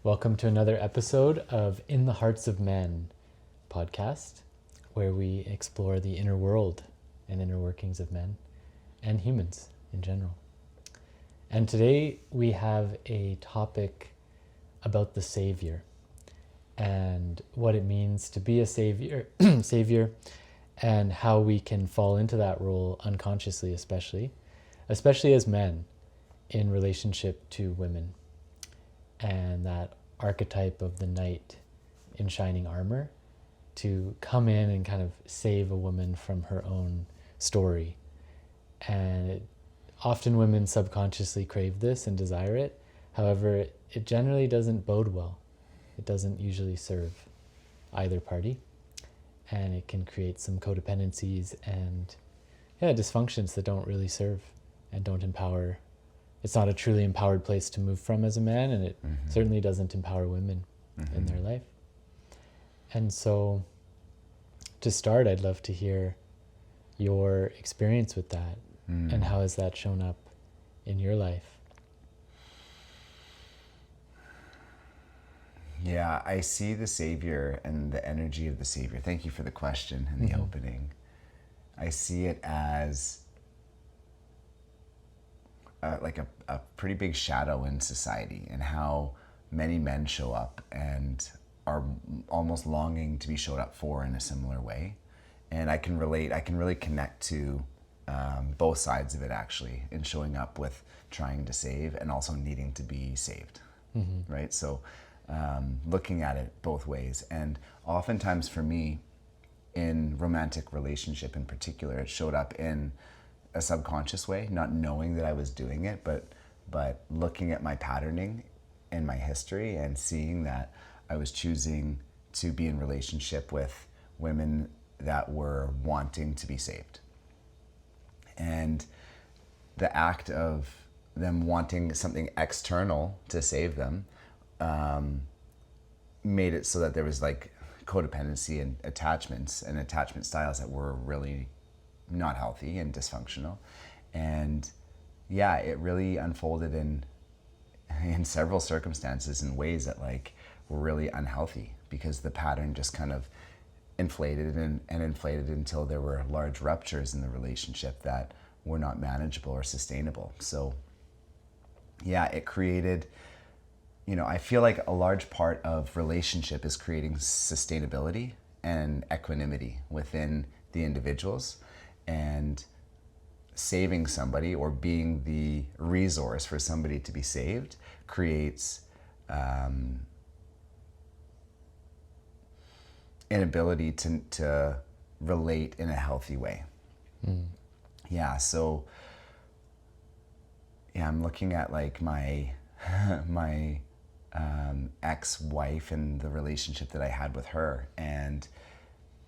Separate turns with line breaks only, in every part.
Welcome to another episode of In the Hearts of Men podcast, where we explore the inner world and inner workings of men and humans in general. And today we have a topic about the saviour and what it means to be a saviour, and how we can fall into that role unconsciously, especially as men in relationship to women. And that archetype of the knight in shining armor to come in and kind of save a woman from her own story. And often women subconsciously crave this and desire it. However, it generally doesn't bode well. It doesn't usually serve either party. And it can create some codependencies and dysfunctions that don't really serve and don't empower. It's not a truly empowered place to move from as a man, and it certainly doesn't empower women in their life. And so, to start, I'd love to hear your experience with that, and how has that shown up in your life?
Yeah, I see the Savior and the energy of the Savior. Thank you for the question and the opening. I see it as like a pretty big shadow in society, and how many men show up and are almost longing to be showed up for in a similar way. And I can relate, I can really connect to both sides of it, actually, in showing up with trying to save and also needing to be saved, right? So looking at it both ways. And oftentimes for me, in romantic relationship in particular, it showed up in a subconscious way, not knowing that I was doing it, but looking at my patterning and my history and seeing that I was choosing to be in relationship with women that were wanting to be saved. And the act of them wanting something external to save them made it so that there was like codependency and attachment styles that were really not healthy and dysfunctional. And yeah, it really unfolded in several circumstances in ways that like were really unhealthy, because the pattern just kind of inflated and inflated until there were large ruptures in the relationship that were not manageable or sustainable. So yeah, it created, I feel like a large part of relationship is creating sustainability and equanimity within the individuals. And saving somebody or being the resource for somebody to be saved creates an ability to relate in a healthy way. Yeah, so I'm looking at like my ex-wife and the relationship that I had with her, and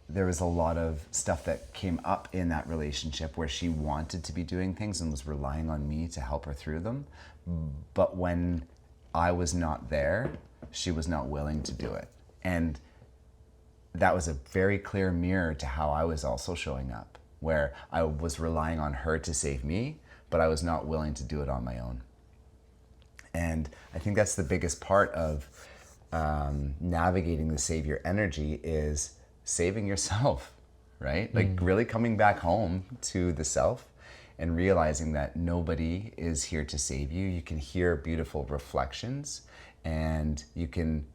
there was a lot of stuff that came up in that relationship where she wanted to be doing things and was relying on me to help her through them. But when I was not there, she was not willing to do it. And that was a very clear mirror to how I was also showing up, where I was relying on her to save me, but I was not willing to do it on my own. And I think that's the biggest part of navigating the savior energy, is saving yourself, right? Like really coming back home to the self and realizing that nobody is here to save you. You can hear beautiful reflections and you can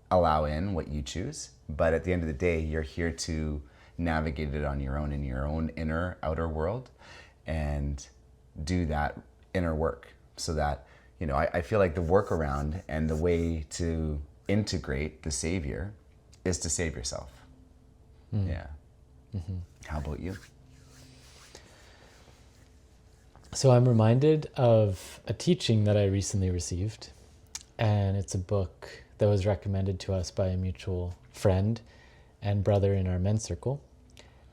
allow in what you choose. But at the end of the day, you're here to navigate it on your own, in your own inner, outer world, and do that inner work. So that, I feel like the workaround and the way to integrate the savior is to save yourself. Yeah. How about you?
So I'm reminded of a teaching that I recently received, and it's a book that was recommended to us by a mutual friend and brother in our men's circle.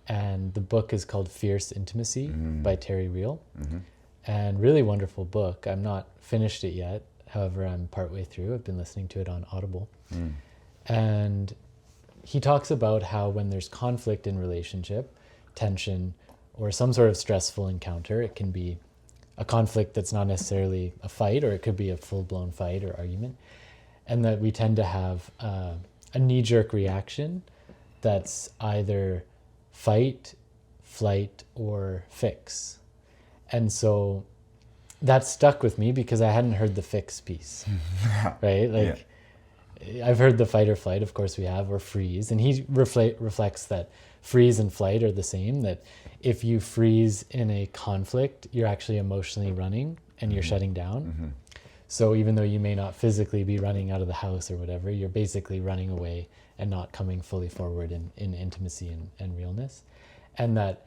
And the book is called Fierce Intimacy by Terry Real. And really wonderful book. I'm not finished it yet. However, I'm partway through. I've been listening to it on Audible. And he talks about how when there's conflict in relationship, tension, or some sort of stressful encounter, it can be a conflict that's not necessarily a fight, or it could be a full-blown fight or argument. and that we tend to have a knee-jerk reaction that's either fight, flight, or fix. And so that stuck with me because I hadn't heard the fix piece, right? Like, I've heard the fight or flight, of course we have, or freeze. And he reflects that freeze and flight are the same, that if you freeze in a conflict, you're actually emotionally running and you're shutting down. So even though you may not physically be running out of the house or whatever, you're basically running away and not coming fully forward in intimacy and realness. And that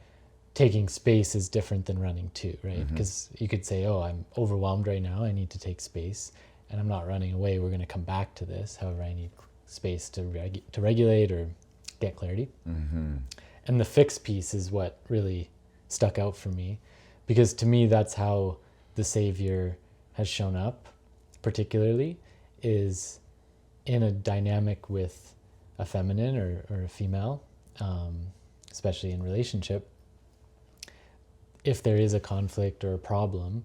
taking space is different than running too, right? Because you could say, oh, I'm overwhelmed right now, I need to take space, and I'm not running away, we're going to come back to this. However, I need space to regulate or get clarity. And the fix piece is what really stuck out for me, because to me that's how the Savior has shown up, particularly, is in a dynamic with a feminine or a female, especially in relationship. If there is a conflict or a problem,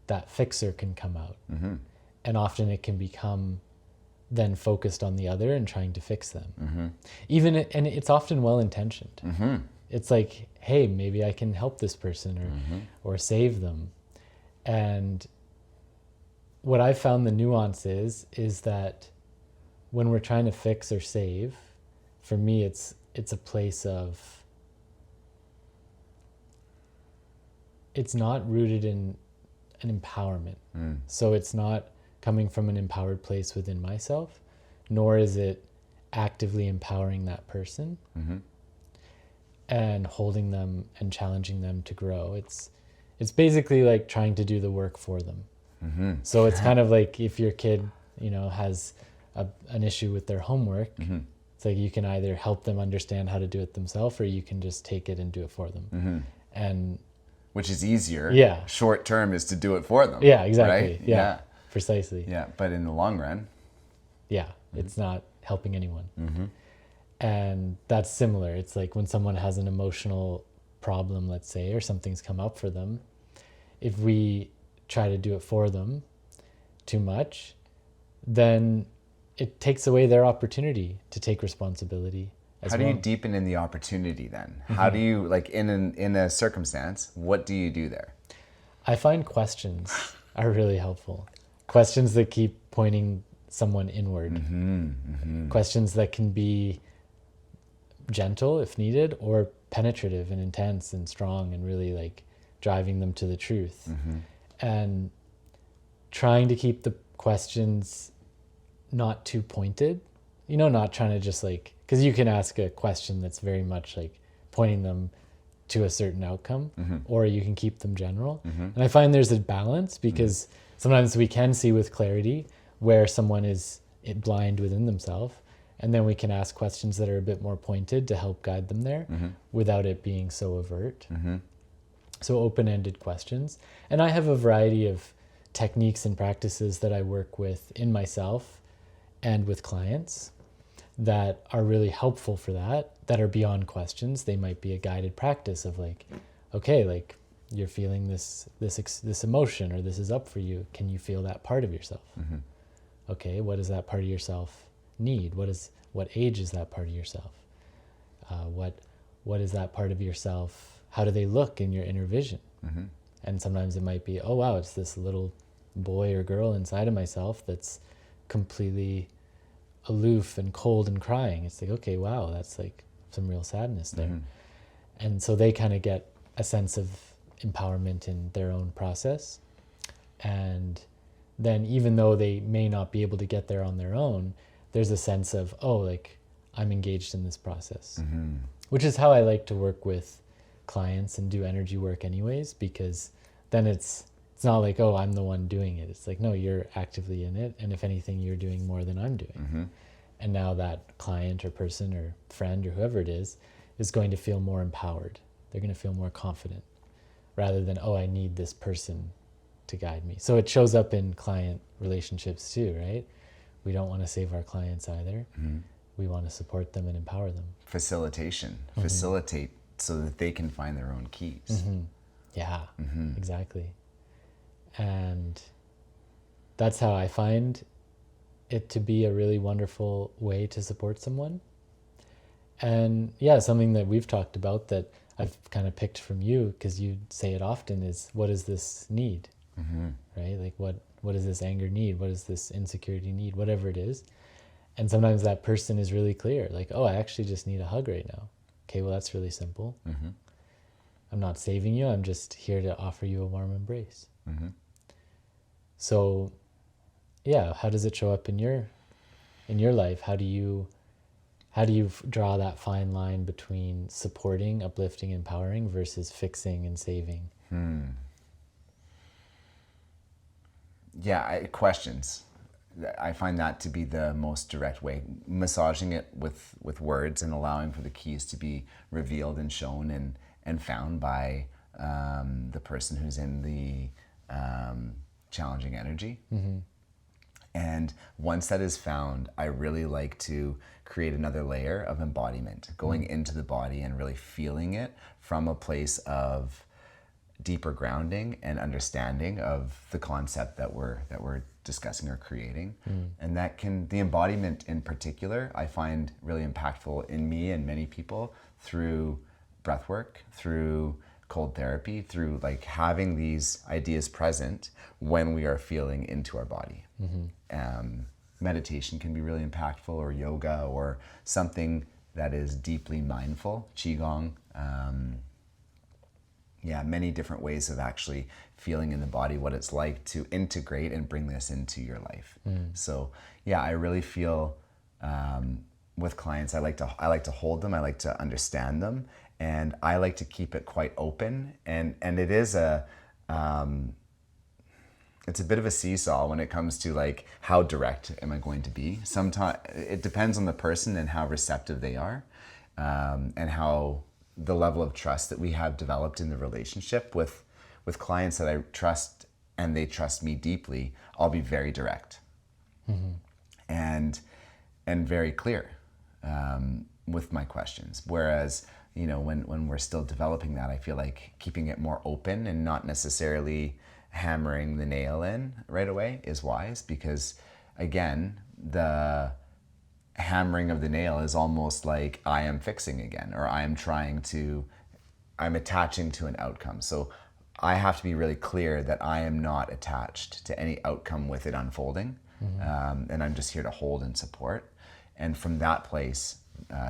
that fixer can come out. And often it can become then focused on the other and trying to fix them. And it's often well-intentioned. It's like, hey, maybe I can help this person or save them. And what I found the nuance is that when we're trying to fix or save, for me, it's a place of, it's not rooted in an empowerment. So it's not coming from an empowered place within myself, nor is it actively empowering that person and holding them and challenging them to grow. It's basically like trying to do the work for them. So it's kind of like if your kid, has an issue with their homework, it's like you can either help them understand how to do it themselves, or you can just take it and do it for them. And
which is easier.
Yeah.
Short term is to do it for them.
Yeah, exactly.
Right?
Yeah. Precisely.
Yeah, but in the long run.
Yeah, it's not helping anyone. And that's similar. It's like when someone has an emotional problem, let's say, or something's come up for them, if we try to do it for them too much, then it takes away their opportunity to take responsibility as well.
How do you deepen in the opportunity then? How do you, like in a circumstance, what do you do there?
I find questions are really helpful. Questions that keep pointing someone inward. Questions that can be gentle if needed, or penetrative and intense and strong and really like driving them to the truth. And trying to keep the questions not too pointed, not trying to just like, because you can ask a question that's very much like pointing them to a certain outcome, or you can keep them general. And I find there's a balance, because sometimes we can see with clarity where someone is blind within themselves, and then we can ask questions that are a bit more pointed to help guide them there without it being so overt. So open-ended questions. And I have a variety of techniques and practices that I work with in myself and with clients that are really helpful for that are beyond questions. They might be a guided practice of like, okay, like you're feeling this emotion, or this is up for you. Can you feel that part of yourself? Okay, what does that part of yourself need? What age is that part of yourself? What is that part of yourself? How do they look in your inner vision? And sometimes it might be, oh wow, it's this little boy or girl inside of myself that's completely aloof and cold and crying. It's like, okay, wow, that's like some real sadness there. And so they kind of get a sense of empowerment in their own process. And then even though they may not be able to get there on their own, there's a sense of, oh, like I'm engaged in this process, which is how I like to work with clients and do energy work anyways, because then it's not like, oh, I'm the one doing it. It's like, no, you're actively in it. And if anything, you're doing more than I'm doing. And now that client or person or friend or whoever it is going to feel more empowered. They're going to feel more confident, rather than, oh, I need this person to guide me. So it shows up in client relationships too, right? We don't want to save our clients either. We want to support them and empower them.
Facilitate so that they can find their own keys.
Yeah, exactly. And that's how I find it to be a really wonderful way to support someone. And yeah, something that we've talked about that I've kind of picked from you, because you say it often, is what does this need? Right? Like what does this anger need? What does this insecurity need? Whatever it is. And sometimes that person is really clear, like, oh, I actually just need a hug right now. Okay, well, that's really simple. I'm not saving you. I'm just here to offer you a warm embrace. So yeah, how does it show up in your life? How do you draw that fine line between supporting, uplifting, empowering versus fixing and saving?
Yeah, questions. I find that to be the most direct way. Massaging it with words and allowing for the keys to be revealed and shown and found by the person who's in the challenging energy. And once that is found, I really like to create another layer of embodiment, going into the body and really feeling it from a place of deeper grounding and understanding of the concept that we're discussing or creating. And that can, the embodiment in particular, I find really impactful in me and many people through breath work, through cold therapy, through like having these ideas present when we are feeling into our body. Meditation can be really impactful, or yoga, or something that is deeply mindful, qigong. Many different ways of actually feeling in the body what it's like to integrate and bring this into your life. So yeah, I really feel with clients, I like to hold them, I like to understand them, and I like to keep it quite open. And it is it's a bit of a seesaw when it comes to like how direct am I going to be. Sometimes it depends on the person and how receptive they are, and how the level of trust that we have developed in the relationship with clients that I trust and they trust me deeply. I'll be very direct and very clear with my questions. Whereas, you know, when we're still developing that, I feel like keeping it more open and not necessarily hammering the nail in right away is wise, because again, the hammering of the nail is almost like I am fixing again, or I'm attaching to an outcome. So I have to be really clear that I am not attached to any outcome with it unfolding. And I'm just here to hold and support. And from that place,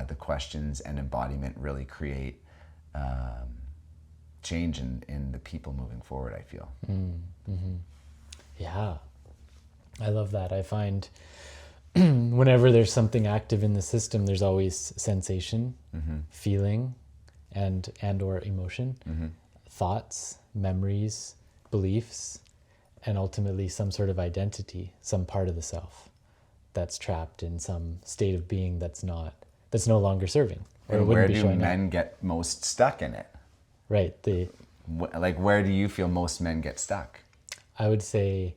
the questions and embodiment really create change in the people moving forward, I feel.
Yeah, I love that. I find whenever there's something active in the system, there's always sensation, feeling, and or emotion, thoughts, memories, beliefs, and ultimately some sort of identity, some part of the self that's trapped in some state of being that's no longer serving, or
And
it wouldn't
where
be
do
showing
men
up.
get most stuck in it?
Right.
Like, where do you feel most men get stuck?
I would say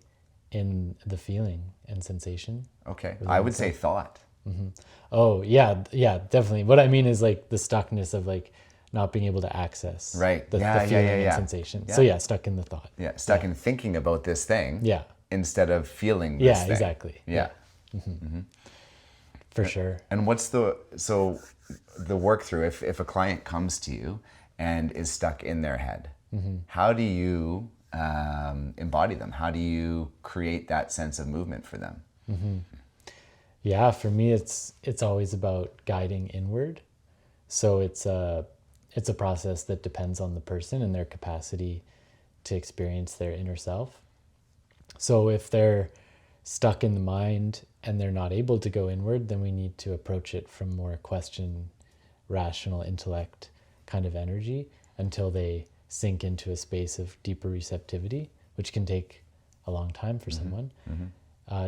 in the feeling and sensation.
Okay, I would say thought.
Oh yeah, definitely. What I mean is like the stuckness of like not being able to access
Right.
the
Yeah,
feeling
yeah.
and sensation. So yeah, stuck in the thought.
Yeah, stuck in thinking about this thing.
Yeah.
Instead of feeling this thing.
Exactly.
Yeah.
For sure.
And what's the work through if a client comes to you and is stuck in their head? How do you embody them? How do you create that sense of movement for them?
Yeah, for me, it's always about guiding inward. So it's a process that depends on the person and their capacity to experience their inner self. So if they're stuck in the mind and they're not able to go inward, then we need to approach it from more question, rational intellect kind of energy until they sink into a space of deeper receptivity, which can take a long time for someone.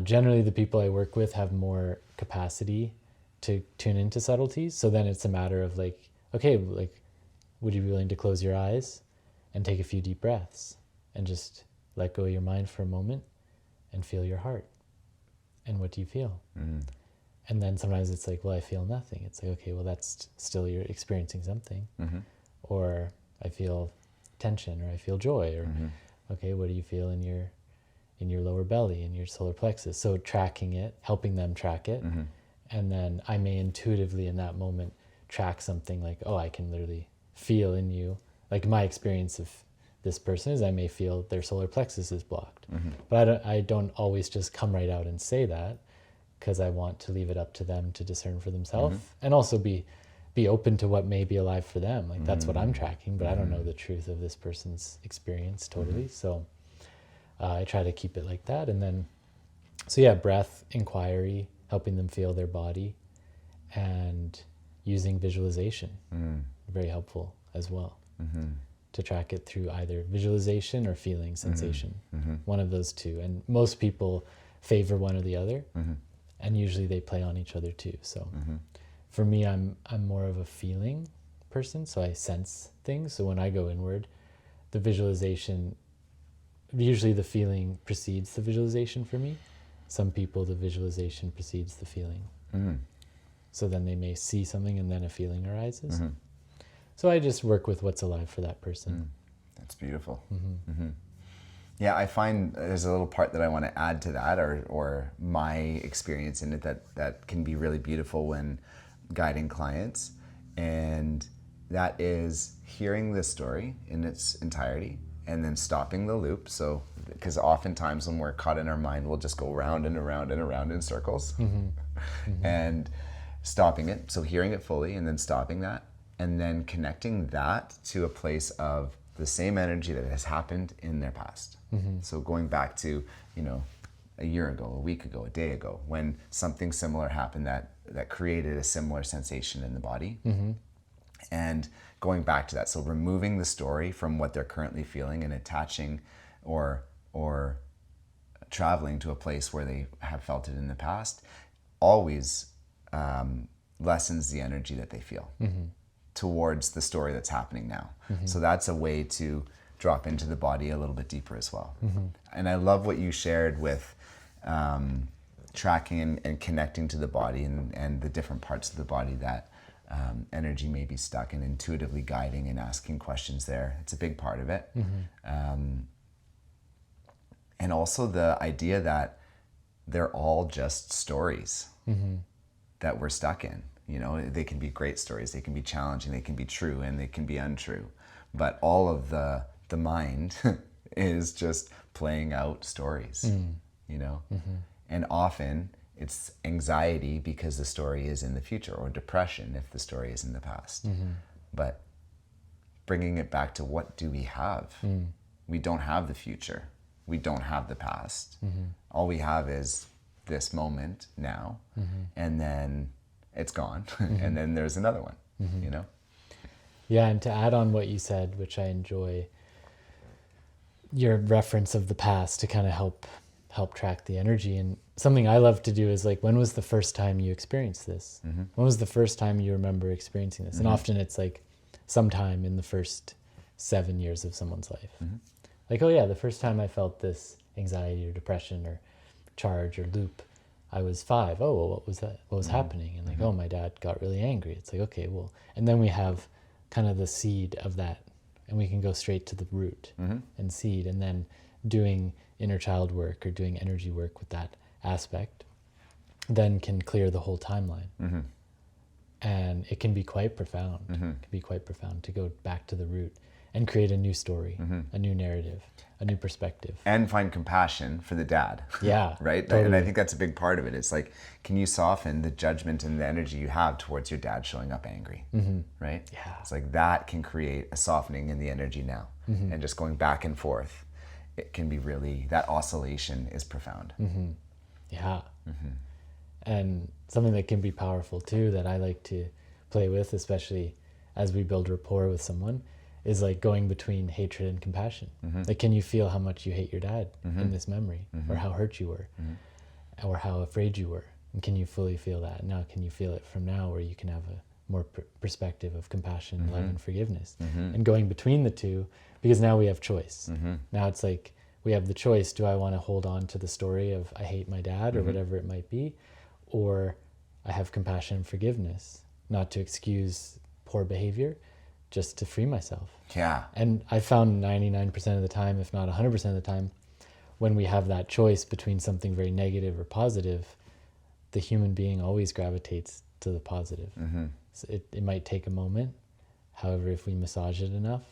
Generally, the people I work with have more capacity to tune into subtleties. So then it's a matter of like, okay, like, would you be willing to close your eyes and take a few deep breaths and just let go of your mind for a moment and feel your heart? And what do you feel? And then sometimes it's like, well, I feel nothing. It's like, okay, well, that's still you're experiencing something. Or I feel tension, or I feel joy, or okay, what do you feel in in your lower belly, in your solar plexus. So tracking it, helping them track it. And then I may intuitively in that moment track something like, oh, I can literally feel in you. Like my experience of this person is I may feel their solar plexus is blocked. But I don't always just come right out and say that, because I want to leave it up to them to discern for themselves, and also be open to what may be alive for them. Like that's what I'm tracking, but I don't know the truth of this person's experience totally. So I try to keep it like that. And then, so yeah, breath, inquiry, helping them feel their body, and using visualization, very helpful as well, to track it through either visualization or feeling, sensation, one of those two. And most people favor one or the other, and usually they play on each other too. So for me, I'm more of a feeling person, so I sense things. So when I go inward, the visualization, usually the feeling precedes the visualization for me. Some people, the visualization precedes the feeling. So then they may see something and then a feeling arises. So I just work with what's alive for that person.
That's beautiful. Yeah, I find there's a little part that I want to add to that, or my experience in it that can be really beautiful when guiding clients. And that is hearing the story in its entirety and then stopping the loop. So, because oftentimes when we're caught in our mind, we'll just go round and around and around in circles. And stopping it. So hearing it fully and then stopping that, and then connecting that to a place of the same energy that has happened in their past. So going back to, a year ago, a week ago, a day ago, when something similar happened that created a similar sensation in the body. And going back to that. So removing the story from what they're currently feeling and attaching or traveling to a place where they have felt it in the past always lessens the energy that they feel towards the story that's happening now. So that's a way to drop into the body a little bit deeper as well. And I love what you shared with tracking and connecting to the body and the different parts of the body that energy may be stuck, and intuitively guiding and asking questions there. It's a big part of it. And also the idea that they're all just stories that we're stuck in. They can be great stories, they can be challenging, they can be true, and they can be untrue. But all of the mind is just playing out stories, And often it's anxiety because the story is in the future, or depression if the story is in the past. But bringing it back to, what do we have? We don't have the future. We don't have the past. All we have is this moment now, and then it's gone, and then there's another one,
Yeah, and to add on what you said, which I enjoy, your reference of the past to kind of help track the energy. And something I love to do is like, when was the first time you experienced this? When was the first time you remember experiencing this? And often it's like sometime in the first 7 years of someone's life. Like, oh yeah, the first time I felt this anxiety or depression or charge or loop, I was 5. Oh, well, what was that? What was happening? And like, oh, my dad got really angry. It's like, okay, well, and then we have kind of the seed of that, and we can go straight to the root and seed, and then doing inner child work or doing energy work with that aspect then can clear the whole timeline. And it can be quite profound. It can be quite profound to go back to the root and create a new story, a new narrative, a new perspective.
And find compassion for the dad.
Yeah.
Right?
Totally.
And I think that's a big part of it. It's like, can you soften the judgment and the energy you have towards your dad showing up angry? Right? Yeah. It's like that can create a softening in the energy now. And just going back and forth, it can be really, that oscillation is profound.
Yeah. And something that can be powerful too, that I like to play with, especially as we build rapport with someone, is like going between hatred and compassion. Like, can you feel how much you hate your dad in this memory, or how hurt you were, or how afraid you were? And can you fully feel that? Now, can you feel it from now, where you can have a more perspective of compassion, love, and forgiveness? And going between the two, because now we have choice. Now it's like, we have the choice. Do I want to hold on to the story of I hate my dad, or whatever it might be? Or I have compassion and forgiveness, not to excuse poor behavior, just to free myself.
Yeah.
And I found 99% of the time, if not 100% of the time, when we have that choice between something very negative or positive, the human being always gravitates to the positive. So it might take a moment. However, if we massage it enough,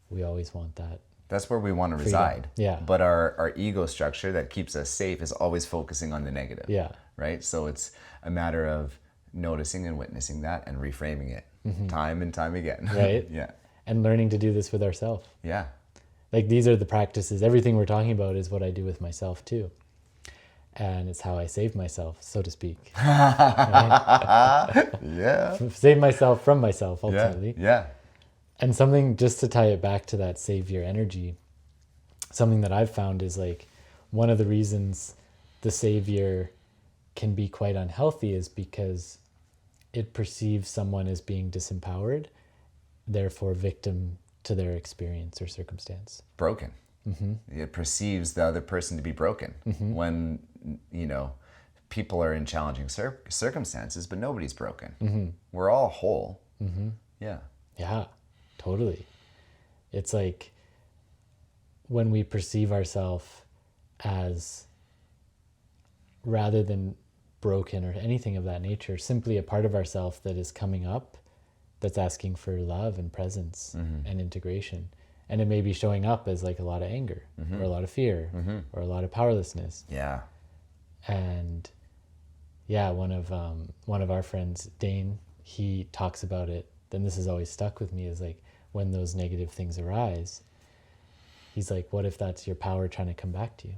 we always want that.
That's where we want to
Freedom.
reside.
Yeah.
But our ego structure that keeps us safe is always focusing on the negative.
Yeah.
Right? So it's a matter of noticing and witnessing that and reframing it time and time again.
Right?
Yeah.
And learning to do this with ourselves.
Yeah.
Like, these are the practices. Everything we're talking about is what I do with myself too. And it's how I save myself, so to speak.
Yeah.
Save myself from myself, ultimately.
Yeah.
And something, just to tie it back to that savior energy, something that I've found is like one of the reasons the savior can be quite unhealthy is because it perceives someone as being disempowered, therefore victim to their experience or circumstance.
Broken. It perceives the other person to be broken when, people are in challenging circumstances, but nobody's broken. We're all whole. Yeah.
Yeah, totally. It's like when we perceive ourselves as, rather than broken or anything of that nature, simply a part of ourselves that is coming up, that's asking for love and presence and integration. And it may be showing up as like a lot of anger or a lot of fear or a lot of powerlessness.
Yeah.
And yeah, one of our friends, Dane, he talks about it. Then this has always stuck with me, is like when those negative things arise, he's like, what if that's your power trying to come back to you?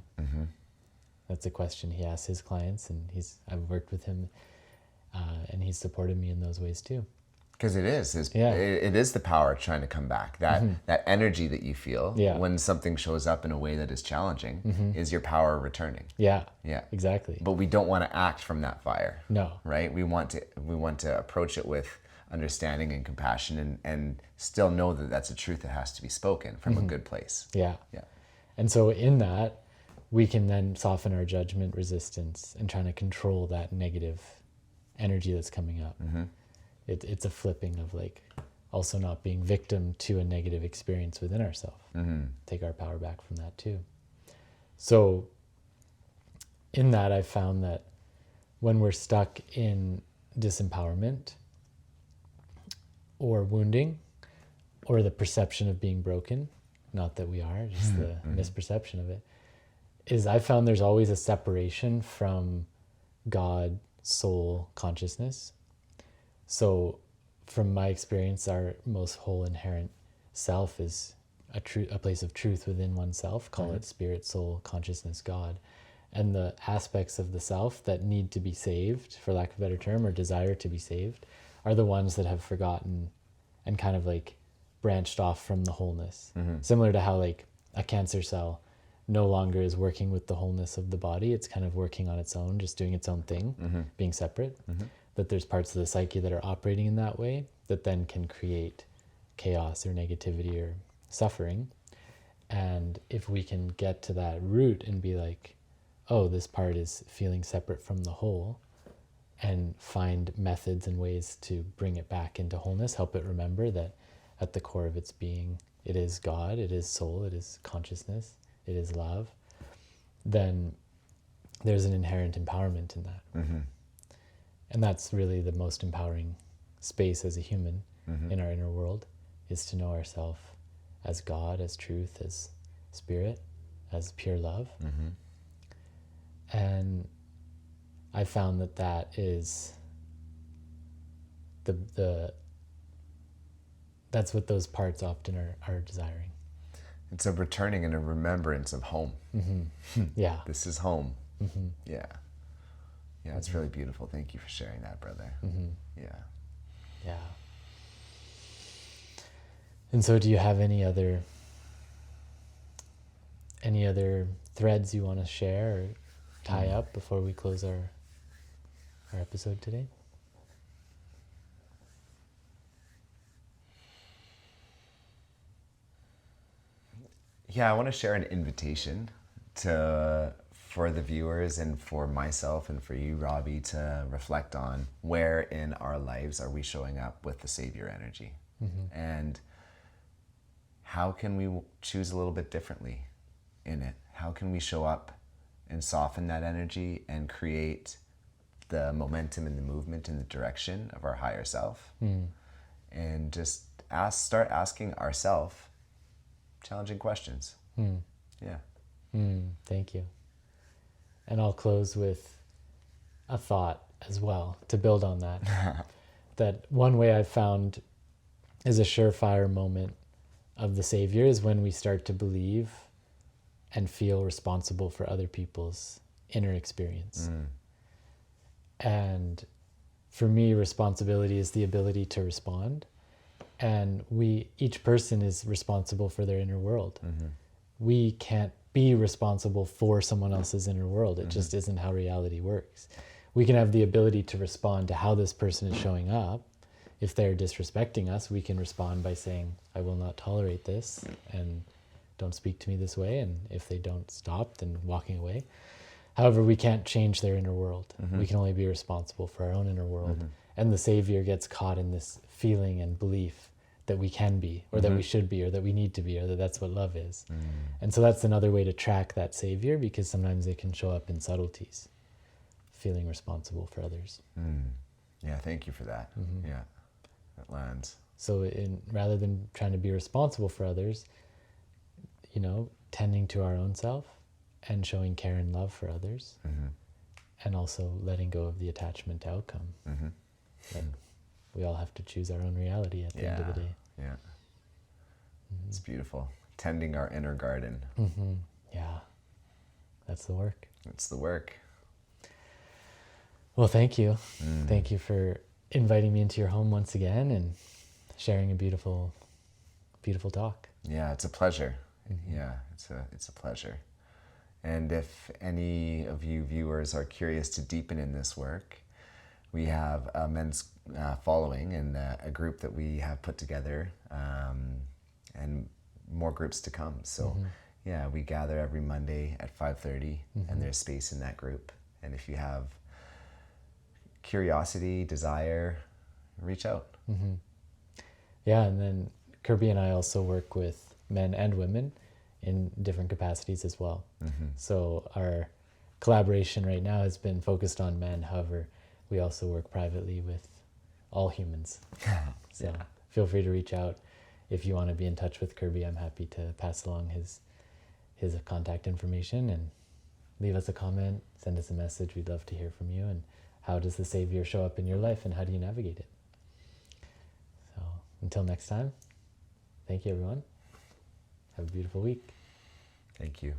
That's a question he asks his clients, and I've worked with him, and he's supported me in those ways too.
Because it is.
Yeah.
It is the power trying to come back. That energy that you feel when something shows up in a way that is challenging is your power returning.
Yeah.
Yeah.
Exactly.
But we don't want to act from that fire.
No.
Right? We want to approach it with understanding and compassion and still know that that's a truth that has to be spoken from a good place.
Yeah.
Yeah.
And so in that, we can then soften our judgment resistance and trying to control that negative energy that's coming up. It's a flipping of like also not being victim to a negative experience within ourselves. Take our power back from that too. So in that, I found that when we're stuck in disempowerment or wounding or the perception of being broken, not that we are, just the misperception of it, is I found there's always a separation from God, soul, consciousness. So from my experience, our most whole inherent self is a place of truth within oneself. Call it spirit, soul, consciousness, God. And the aspects of the self that need to be saved, for lack of a better term, or desire to be saved, are the ones that have forgotten and kind of like branched off from the wholeness. Similar to how like a cancer cell no longer is working with the wholeness of the body. It's kind of working on its own, just doing its own thing, being separate. That there's parts of the psyche that are operating in that way that then can create chaos or negativity or suffering. And if we can get to that root and be like, oh, this part is feeling separate from the whole, and find methods and ways to bring it back into wholeness, help it remember that at the core of its being, it is God, it is soul, it is consciousness, it is love, then there's an inherent empowerment in that. And that's really the most empowering space as a human in our inner world, is to know ourselves as God, as truth, as spirit, as pure love. And I found that is that's what those parts often are desiring.
It's a returning and a remembrance of home.
Yeah.
This is home. Yeah. Yeah, it's really beautiful. Thank you for sharing that, brother. Yeah.
Yeah. And so do you have any other threads you want to share or tie up before we close our episode today?
Yeah, I want to share an invitation for the viewers and for myself and for you, Robbie, to reflect on where in our lives are we showing up with the savior energy, and how can we choose a little bit differently in it? how can we show up and soften that energy and create the momentum and the movement in the direction of our higher self? And just start asking ourselves challenging questions. Yeah.
Thank you. And I'll close with a thought as well to build on that. That one way I've found is a surefire moment of the Savior is when we start to believe and feel responsible for other people's inner experience. And for me, responsibility is the ability to respond. And each person is responsible for their inner world. We can't be responsible for someone else's inner world. It just isn't how reality works. We can have the ability to respond to how this person is showing up. If they're disrespecting us, we can respond by saying, I will not tolerate this, and don't speak to me this way. And if they don't stop, then walking away. However, we can't change their inner world. We can only be responsible for our own inner world. And the Savior gets caught in this feeling and belief that we can be, or that we should be, or that we need to be, or that that's what love is. And so that's another way to track that Savior, because sometimes they can show up in subtleties, feeling responsible for others.
Yeah, thank you for that. Yeah, that lands.
So rather than trying to be responsible for others, tending to our own self and showing care and love for others, and also letting go of the attachment to outcome. That we all have to choose our own reality at the end of the day.
Yeah. It's beautiful. Tending our inner garden.
Yeah, that's the work.
It's the work.
Well, thank you. Thank you for inviting me into your home once again and sharing a beautiful, beautiful talk.
Yeah, it's a pleasure. Yeah, it's a pleasure. And if any of you viewers are curious to deepen in this work, we have a men's following and a group that we have put together, and more groups to come. So yeah, we gather every Monday at 5:30, and there's space in that group. And if you have curiosity, desire, reach out.
Yeah, and then Kirby and I also work with men and women in different capacities as well. So our collaboration right now has been focused on men. However, we also work privately with all humans. So feel free to reach out if you want to be in touch with Kirby. I'm happy to pass along his contact information, and leave us a comment, send us a message. We'd love to hear from you. And how does the Savior show up in your life, and how do you navigate it? So until next time, thank you, everyone. Have a beautiful week.
Thank you.